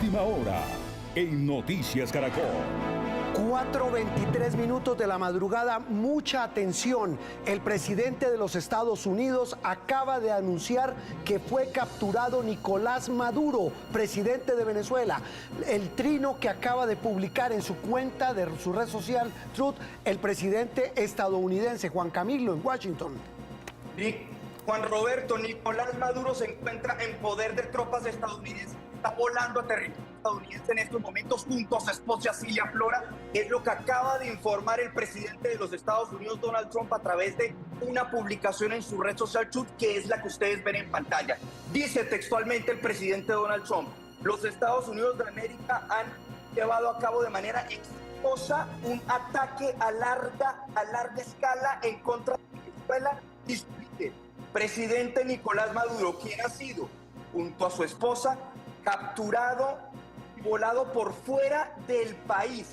Última hora en Noticias Caracol. 4:23 minutos de la madrugada, mucha atención. El presidente de los Estados Unidos acaba de anunciar que fue capturado Nicolás Maduro, presidente de Venezuela. El trino que acaba de publicar en su cuenta de su red social Truth, el presidente estadounidense Juan Camilo en Washington. Juan Roberto, Nicolás Maduro se encuentra en poder de tropas estadounidenses. Está volando a territorio estadounidense en estos momentos junto a su esposa Cilia Flores. Es lo que acaba de informar el presidente de los Estados Unidos, Donald Trump, a través de una publicación en su red social Truth, que es la que ustedes ven en pantalla. Dice textualmente el presidente Donald Trump: los Estados Unidos de América han llevado a cabo de manera exitosa un ataque a larga escala en contra de Venezuela. Dice, presidente Nicolás Maduro, quien ha sido, junto a su esposa, capturado y volado por fuera del país.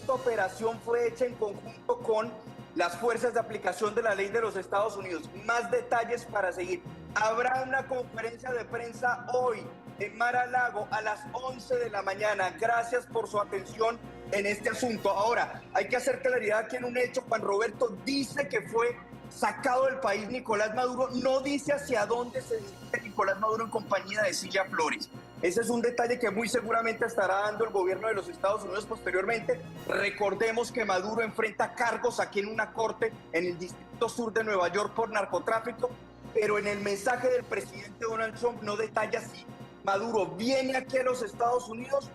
Esta operación fue hecha en conjunto con las fuerzas de aplicación de la ley de los Estados Unidos. Más detalles para seguir. Habrá una conferencia de prensa hoy en Mar-a-Lago a las 11 de la mañana. Gracias por su atención en este asunto. Ahora, hay que hacer claridad aquí en un hecho. Juan Roberto dice que fue sacado del país Nicolás Maduro, no dice hacia dónde se dirige Nicolás Maduro en compañía de Cilia Flores. Ese es un detalle que muy seguramente estará dando el gobierno de los Estados Unidos posteriormente. Recordemos que Maduro enfrenta cargos aquí en una corte en el Distrito Sur de Nueva York por narcotráfico, pero en el mensaje del presidente Donald Trump no detalla si Maduro viene aquí a los Estados Unidos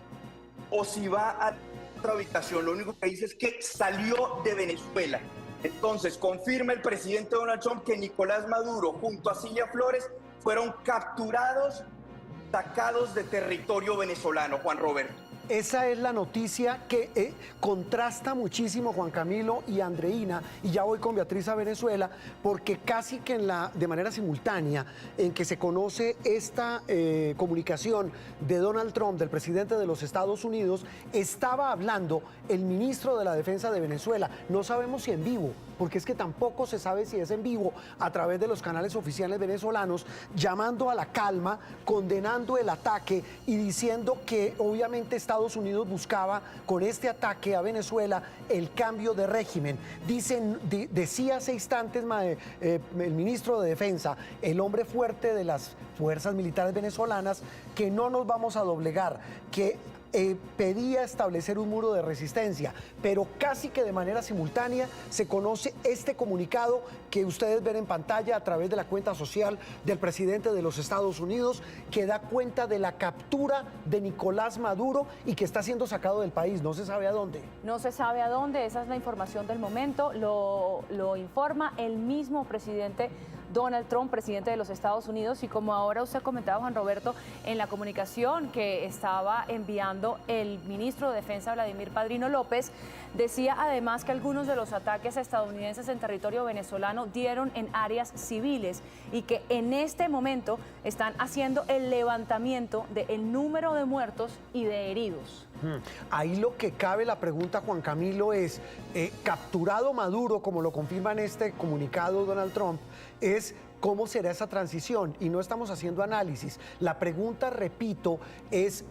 o si va a otra ubicación. Lo único que dice es que salió de Venezuela. Entonces, confirma el presidente Donald Trump que Nicolás Maduro junto a Cilia Flores fueron capturados, sacados de territorio venezolano, Juan Roberto. Esa es la noticia que contrasta muchísimo, Juan Camilo y Andreina, y ya voy con Beatriz a Venezuela, porque casi que de manera simultánea en que se conoce esta comunicación de Donald Trump, del presidente de los Estados Unidos, estaba hablando el ministro de la Defensa de Venezuela. No sabemos si en vivo, porque es que tampoco se sabe si es en vivo, a través de los canales oficiales venezolanos, llamando a la calma, condenando el ataque y diciendo que obviamente Estados Unidos buscaba con este ataque a Venezuela el cambio de régimen. Decía hace instantes el ministro de Defensa, el hombre fuerte de las fuerzas militares venezolanas, que no nos vamos a doblegar, que pedía establecer un muro de resistencia, pero casi que de manera simultánea se conoce este comunicado que ustedes ven en pantalla a través de la cuenta social del presidente de los Estados Unidos, que da cuenta de la captura de Nicolás Maduro y que está siendo sacado del país. No se sabe a dónde. No se sabe a dónde, esa es la información del momento, lo informa el mismo presidente Donald Trump, presidente de los Estados Unidos, y como ahora usted comentaba, Juan Roberto, en la comunicación que estaba enviando el ministro de Defensa, Vladimir Padrino López, decía además que algunos de los ataques estadounidenses en territorio venezolano dieron en áreas civiles y que en este momento están haciendo el levantamiento del número de muertos y de heridos. Ahí lo que cabe la pregunta, Juan Camilo, es, capturado Maduro, como lo confirma en este comunicado Donald Trump, es cómo será esa transición, y no estamos haciendo análisis. La pregunta, repito, es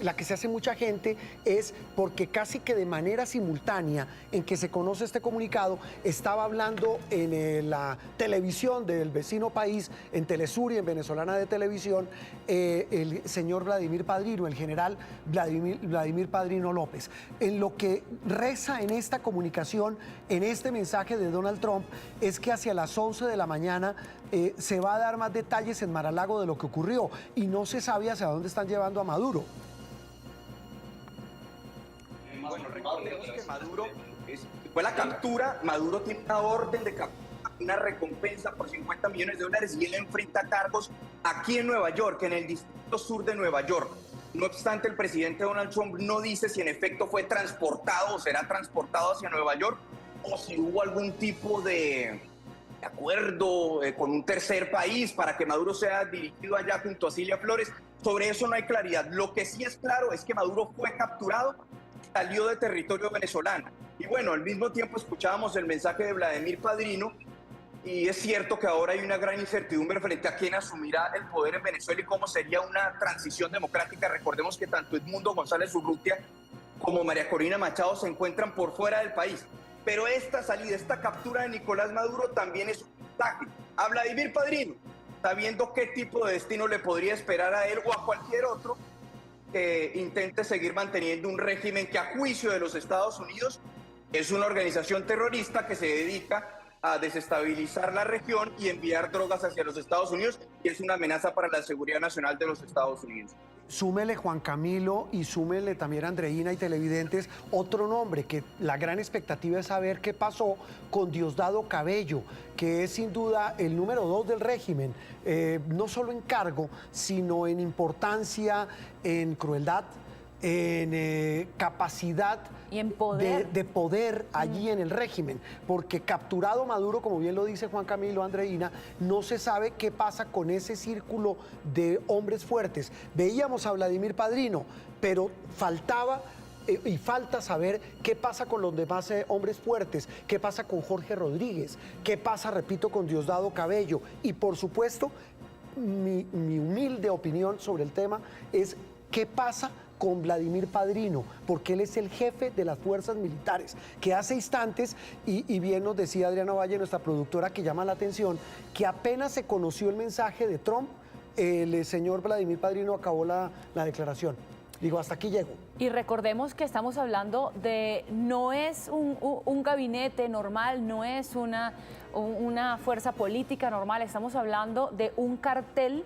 la que se hace mucha gente, es porque casi que de manera simultánea en que se conoce este comunicado, estaba hablando en la televisión del vecino país, en Telesur y en Venezolana de Televisión, el señor Vladimir Padrino, el general Vladimir Padrino López. En lo que reza en esta comunicación, en este mensaje de Donald Trump, es que hacia las 11 de la mañana se va a dar más detalles en Mar-a-Lago de lo que ocurrió, y no se sabe hacia dónde están llevando a Maduro. Bueno, recordemos que Maduro fue la captura. Maduro tiene una orden de captura, una recompensa por $50 millones, y él enfrenta cargos aquí en Nueva York, en el Distrito Sur de Nueva York. No obstante, el presidente Donald Trump no dice si en efecto fue transportado o será transportado hacia Nueva York, o si hubo algún tipo de acuerdo con un tercer país para que Maduro sea dirigido allá junto a Cilia Flores. Sobre eso no hay claridad. Lo que sí es claro es que Maduro fue capturado, salió de territorio venezolano. Y bueno, al mismo tiempo escuchábamos el mensaje de Vladimir Padrino, y es cierto que ahora hay una gran incertidumbre frente a quién asumirá el poder en Venezuela y cómo sería una transición democrática. Recordemos que tanto Edmundo González Urrutia como María Corina Machado se encuentran por fuera del país. Pero esta salida, esta captura de Nicolás Maduro también es un mensaje a Vladimir Padrino, sabiendo qué tipo de destino le podría esperar a él o a cualquier otro que intente seguir manteniendo un régimen que, a juicio de los Estados Unidos, es una organización terrorista que se dedica a desestabilizar la región y enviar drogas hacia los Estados Unidos, y es una amenaza para la seguridad nacional de los Estados Unidos. Súmele Juan Camilo y súmele también Andreina y televidentes otro nombre, que la gran expectativa es saber qué pasó con Diosdado Cabello, que es sin duda el número 2 del régimen, no solo en cargo, sino en importancia, en crueldad, en capacidad y en poder. de poder allí en el régimen, porque capturado Maduro, como bien lo dice Juan Camilo, Andreina, no se sabe qué pasa con ese círculo de hombres fuertes. Veíamos a Vladimir Padrino, pero faltaba y falta saber qué pasa con los demás hombres fuertes, qué pasa con Jorge Rodríguez, qué pasa, repito, con Diosdado Cabello, y por supuesto, mi humilde opinión sobre el tema es qué pasa con Vladimir Padrino, porque él es el jefe de las fuerzas militares, que hace instantes, y bien nos decía Adriana Valle, nuestra productora, que llama la atención, que apenas se conoció el mensaje de Trump, el señor Vladimir Padrino acabó la declaración. Digo, hasta aquí llego. Y recordemos que estamos hablando de, no es un gabinete normal, no es una fuerza política normal, estamos hablando de un cartel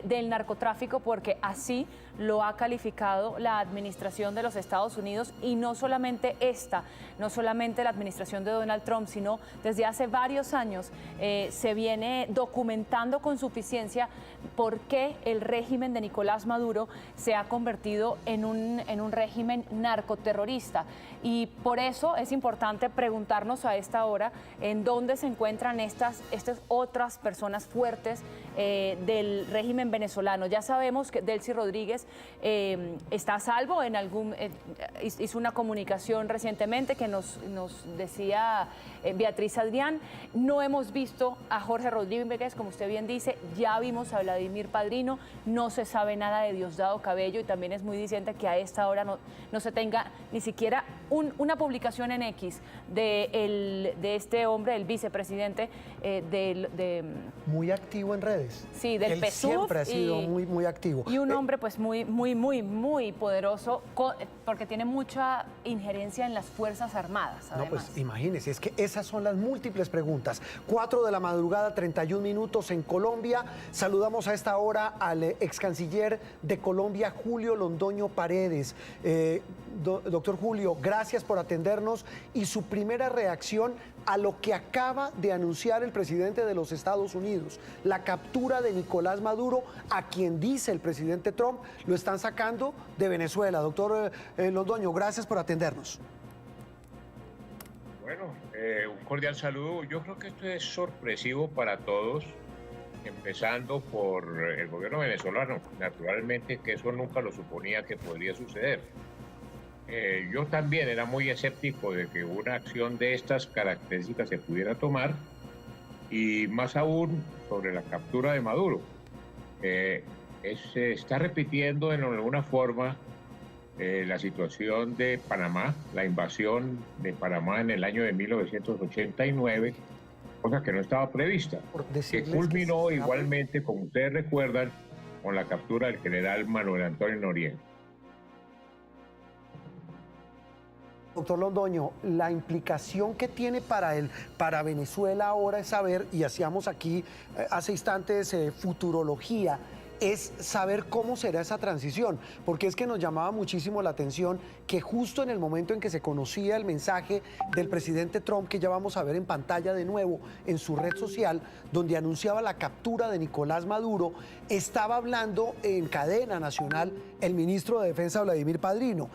del narcotráfico, porque así lo ha calificado la administración de los Estados Unidos, y no solamente esta, no solamente la administración de Donald Trump, sino desde hace varios años se viene documentando con suficiencia por qué el régimen de Nicolás Maduro se ha convertido en un régimen narcoterrorista. Y por eso es importante preguntarnos a esta hora en dónde se encuentran estas otras personas fuertes del régimen venezolano. Ya sabemos que Delcy Rodríguez está a salvo, hizo una comunicación recientemente que nos decía Beatriz Adrián. No hemos visto a Jorge Rodríguez, como usted bien dice, ya vimos a Vladimir Padrino, no se sabe nada de Diosdado Cabello, y también es muy diciente que a esta hora no se tenga ni siquiera una publicación en X de este hombre, el vicepresidente muy activo en redes. Sí, del Él PSUV, siempre ha sido muy activo. Y un hombre pues muy poderoso, porque tiene mucha injerencia en las Fuerzas Armadas, además. No, pues imagínese, es que esas son las múltiples preguntas. 4 de la madrugada, 31 minutos en Colombia. Saludamos a esta hora al ex canciller de Colombia, Julio Londoño Paredes. Doctor Julio, gracias por atendernos, y su primera reacción a lo que acaba de anunciar el presidente de los Estados Unidos, la captura de Nicolás Maduro, a quien dice el presidente Trump lo están sacando de Venezuela. Doctor Londoño, gracias por atendernos. Bueno, un cordial saludo. Yo creo que esto es sorpresivo para todos, empezando por el gobierno venezolano. Naturalmente que eso nunca lo suponía que podría suceder. Yo también era muy escéptico de que una acción de estas características se pudiera tomar, y más aún sobre la captura de Maduro. Se está repitiendo en alguna forma la situación de Panamá, la invasión de Panamá en el año de 1989, cosa que no estaba prevista, que culminó igualmente, como ustedes recuerdan, con la captura del general Manuel Antonio Noriega. Doctor Londoño, la implicación que tiene para Venezuela ahora es saber, y hacíamos aquí hace instantes futurología, es saber cómo será esa transición, porque es que nos llamaba muchísimo la atención que justo en el momento en que se conocía el mensaje del presidente Trump, que ya vamos a ver en pantalla de nuevo en su red social, donde anunciaba la captura de Nicolás Maduro, estaba hablando en cadena nacional el ministro de Defensa, Vladimir Padrino.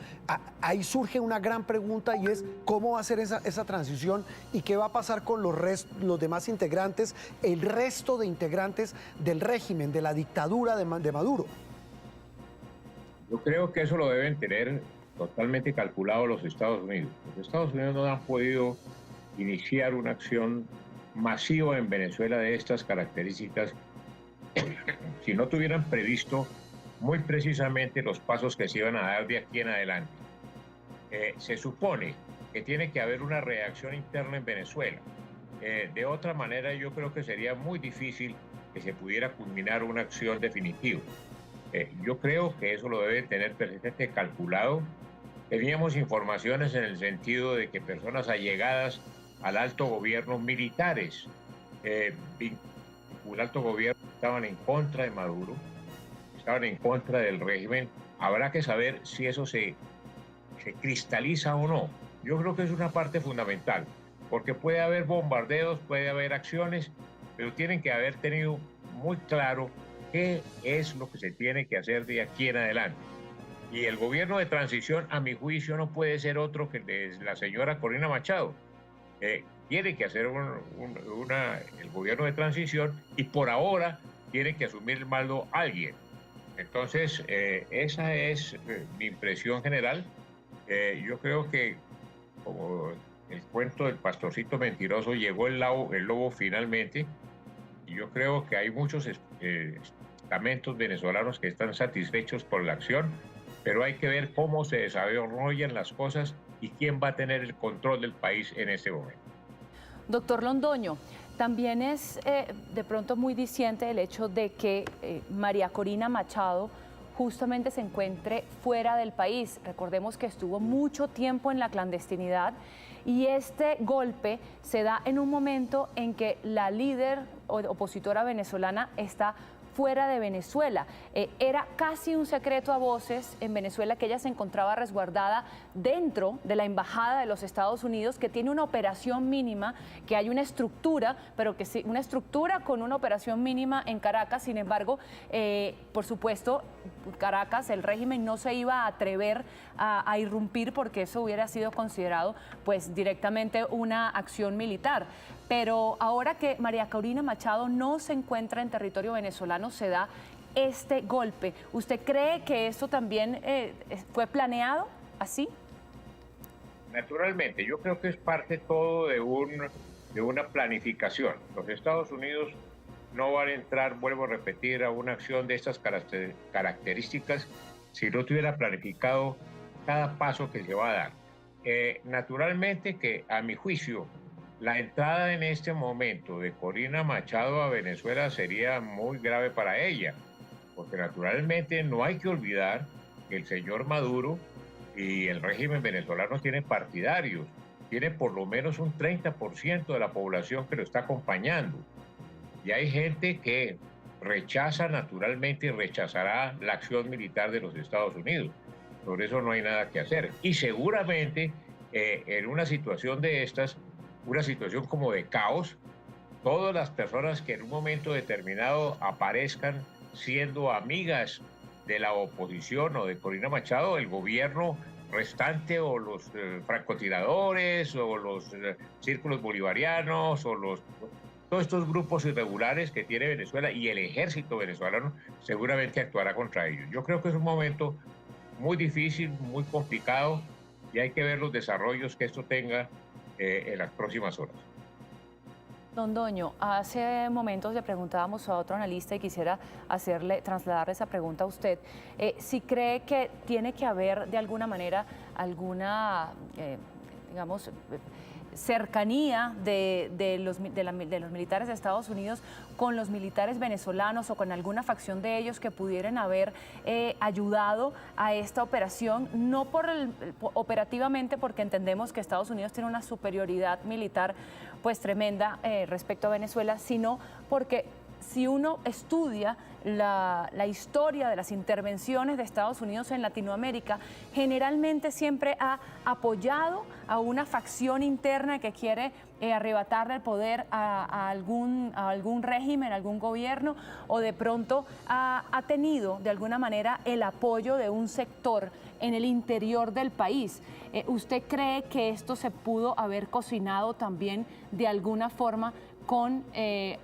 Ahí surge una gran pregunta, y es cómo va a ser esa transición y qué va a pasar con los demás integrantes, el resto de integrantes del régimen, de la dictadura de Maduro. Yo creo que eso lo deben tener totalmente calculado los Estados Unidos. Los Estados Unidos no han podido iniciar una acción masiva en Venezuela de estas características si no tuvieran previsto muy precisamente los pasos que se iban a dar de aquí en adelante. Se supone que tiene que haber una reacción interna en Venezuela. De otra manera, yo creo que sería muy difícil que se pudiera culminar una acción definitiva. Yo creo que eso lo deben tener perfectamente calculado. Teníamos informaciones en el sentido de que personas allegadas al alto gobierno, militares, un alto gobierno, estaban en contra de Maduro, estaban en contra del régimen. Habrá que saber si eso se cristaliza o no. Yo creo que es una parte fundamental, porque puede haber bombardeos, puede haber acciones, pero tienen que haber tenido muy claro qué es lo que se tiene que hacer de aquí en adelante. Y el gobierno de transición, a mi juicio, no puede ser otro que el de la señora Corina Machado. Tiene que hacer el gobierno de transición y por ahora tiene que asumir el mando alguien. Entonces, esa es mi impresión general. Yo creo que, como el cuento del pastorcito mentiroso, llegó el lobo finalmente, y yo creo que hay muchos estamentos venezolanos que están satisfechos por la acción, pero hay que ver cómo se desarrollan las cosas y quién va a tener el control del país en este momento. Doctor Londoño, también es de pronto muy diciente el hecho de que María Corina Machado justamente se encuentre fuera del país. Recordemos que estuvo mucho tiempo en la clandestinidad y este golpe se da en un momento en que la líder opositora venezolana está fuera de Venezuela. Era casi un secreto a voces en Venezuela que ella se encontraba resguardada dentro de la Embajada de los Estados Unidos, que tiene una operación mínima, que hay una estructura, pero que sí, una estructura con una operación mínima en Caracas. Sin embargo, por supuesto, Caracas, el régimen no se iba a atrever a irrumpir porque eso hubiera sido considerado pues directamente una acción militar. Pero ahora que María Corina Machado no se encuentra en territorio venezolano, se da este golpe. ¿Usted cree que esto también fue planeado así? Naturalmente, yo creo que es parte todo de una planificación. Los Estados Unidos no van a entrar, vuelvo a repetir, a una acción de estas características si no tuviera planificado cada paso que se va a dar. Naturalmente que, a mi juicio, la entrada en este momento de Corina Machado a Venezuela sería muy grave para ella, porque naturalmente no hay que olvidar que el señor Maduro y el régimen venezolano tienen partidarios, tiene por lo menos un 30% de la población que lo está acompañando. Y hay gente que rechaza naturalmente y rechazará la acción militar de los Estados Unidos. Por eso no hay nada que hacer. Y seguramente en una situación de estas, una situación como de caos, todas las personas que en un momento determinado aparezcan siendo amigas de la oposición o de Corina Machado, el gobierno restante o los francotiradores o los círculos bolivarianos o todos estos grupos irregulares que tiene Venezuela y el ejército venezolano seguramente actuará contra ellos. Yo creo que es un momento muy difícil, muy complicado, y hay que ver los desarrollos que esto tenga en las próximas horas. Londoño, hace momentos le preguntábamos a otro analista y quisiera trasladarle esa pregunta a usted. Si cree que tiene que haber de alguna manera alguna, digamos, cercanía de los militares de Estados Unidos con los militares venezolanos o con alguna facción de ellos que pudieran haber ayudado a esta operación, no operativamente, porque entendemos que Estados Unidos tiene una superioridad militar pues tremenda respecto a Venezuela, sino porque si uno estudia la historia de las intervenciones de Estados Unidos en Latinoamérica, generalmente siempre ha apoyado a una facción interna que quiere arrebatarle el poder a algún régimen, a algún gobierno, o de pronto ha tenido de alguna manera el apoyo de un sector en el interior del país. ¿Usted cree que esto se pudo haber cocinado también de alguna forma con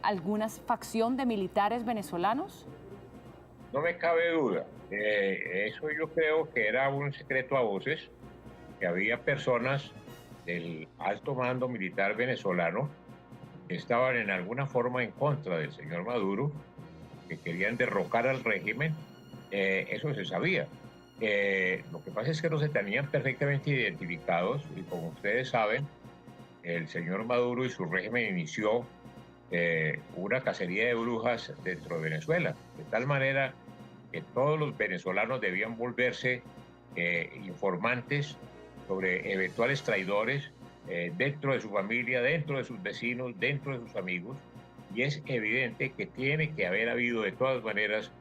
alguna facción de militares venezolanos? No me cabe duda. Eso yo creo que era un secreto a voces, que había personas del alto mando militar venezolano estaban en alguna forma en contra del señor Maduro, que querían derrocar al régimen, eso se sabía. Lo que pasa es que no se tenían perfectamente identificados y como ustedes saben, el señor Maduro y su régimen inició una cacería de brujas dentro de Venezuela, de tal manera que todos los venezolanos debían volverse informantes sobre eventuales traidores dentro de su familia, dentro de sus vecinos, dentro de sus amigos, y es evidente que tiene que haber habido de todas maneras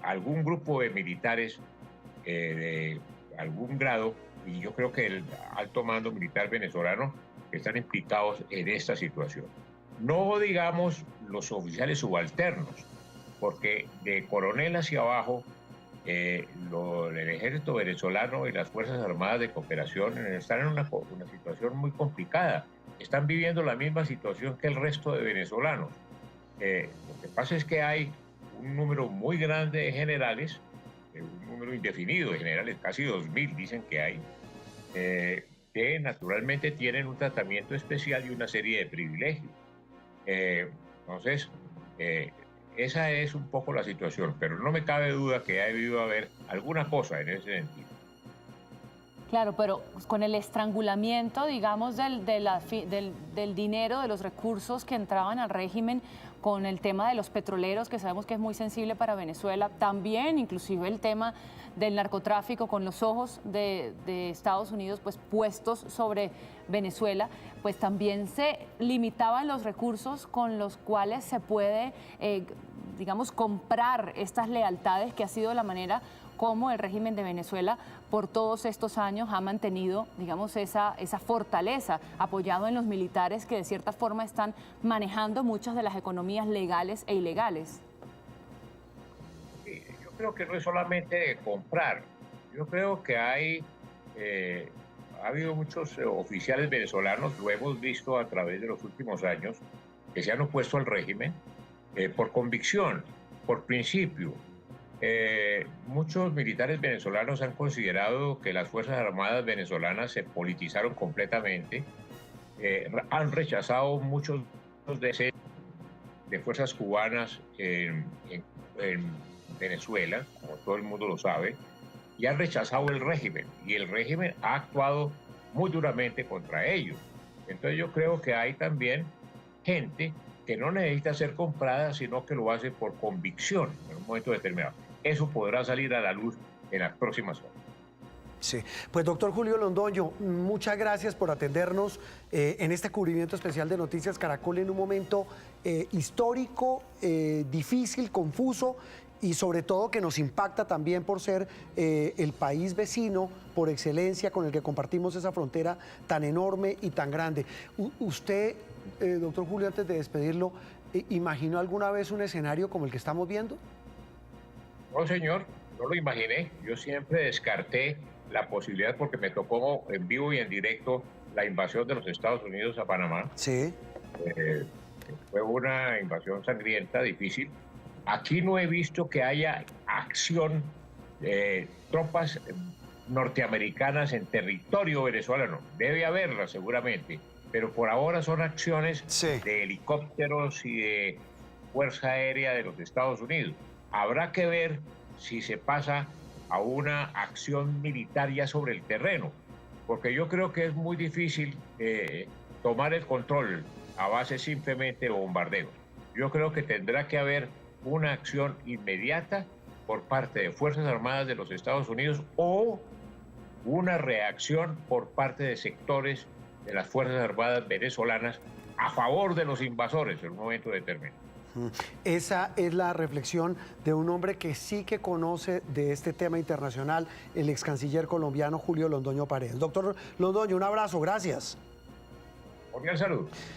algún grupo de militares de algún grado, y yo creo que el alto mando militar venezolano están implicados en esta situación. No digamos los oficiales subalternos, porque de coronel hacia abajo, el ejército venezolano y las Fuerzas Armadas de Cooperación están en una situación muy complicada. Están viviendo la misma situación que el resto de venezolanos. Lo que pasa es que hay un número muy grande de generales, un número indefinido de generales, casi 2.000 dicen que hay, que naturalmente tienen un tratamiento especial y una serie de privilegios. Entonces, esa es un poco la situación, pero no me cabe duda que ha debido haber alguna cosa en ese sentido. Claro, pero con el estrangulamiento, digamos, del dinero, de los recursos que entraban al régimen, con el tema de los petroleros, que sabemos que es muy sensible para Venezuela, también inclusive el tema del narcotráfico, con los ojos de Estados Unidos pues puestos sobre Venezuela, pues también se limitaban los recursos con los cuales se puede, digamos, comprar estas lealtades, que ha sido la manera como el régimen de Venezuela por todos estos años ha mantenido, digamos, esa fortaleza, apoyado en los militares que de cierta forma están manejando muchas de las economías legales e ilegales. Sí, yo creo que no es solamente de comprar, yo creo que ha habido muchos oficiales venezolanos, lo hemos visto a través de los últimos años, que se han opuesto al régimen por convicción, por principio. Muchos militares venezolanos han considerado que las Fuerzas Armadas venezolanas se politizaron completamente, han rechazado muchos de fuerzas cubanas en Venezuela, como todo el mundo lo sabe, y han rechazado el régimen, y el régimen ha actuado muy duramente contra ellos. Entonces yo creo que hay también gente que no necesita ser comprada, sino que lo hace por convicción en un momento determinado. Eso podrá salir a la luz en las próximas horas. Sí, pues doctor Julio Londoño, muchas gracias por atendernos en este cubrimiento especial de Noticias Caracol en un momento histórico, difícil, confuso y sobre todo que nos impacta también por ser el país vecino por excelencia con el que compartimos esa frontera tan enorme y tan grande. Usted, doctor Julio, antes de despedirlo, ¿imaginó alguna vez un escenario como el que estamos viendo? No, señor, no lo imaginé. Yo siempre descarté la posibilidad porque me tocó en vivo y en directo la invasión de los Estados Unidos a Panamá. Sí. Fue una invasión sangrienta, difícil. Aquí no he visto que haya acción de tropas norteamericanas en territorio venezolano. Debe haberla seguramente, pero por ahora son acciones de helicópteros y de Fuerza Aérea de los Estados Unidos. Habrá que ver si se pasa a una acción militar ya sobre el terreno, porque yo creo que es muy difícil tomar el control a base simplemente de bombardeos. Yo creo que tendrá que haber una acción inmediata por parte de Fuerzas Armadas de los Estados Unidos o una reacción por parte de sectores de las Fuerzas Armadas venezolanas a favor de los invasores en un momento determinado. Esa es la reflexión de un hombre que sí que conoce de este tema internacional, el ex canciller colombiano Julio Londoño Paredes. Doctor Londoño, un abrazo, gracias. Cordial saludo.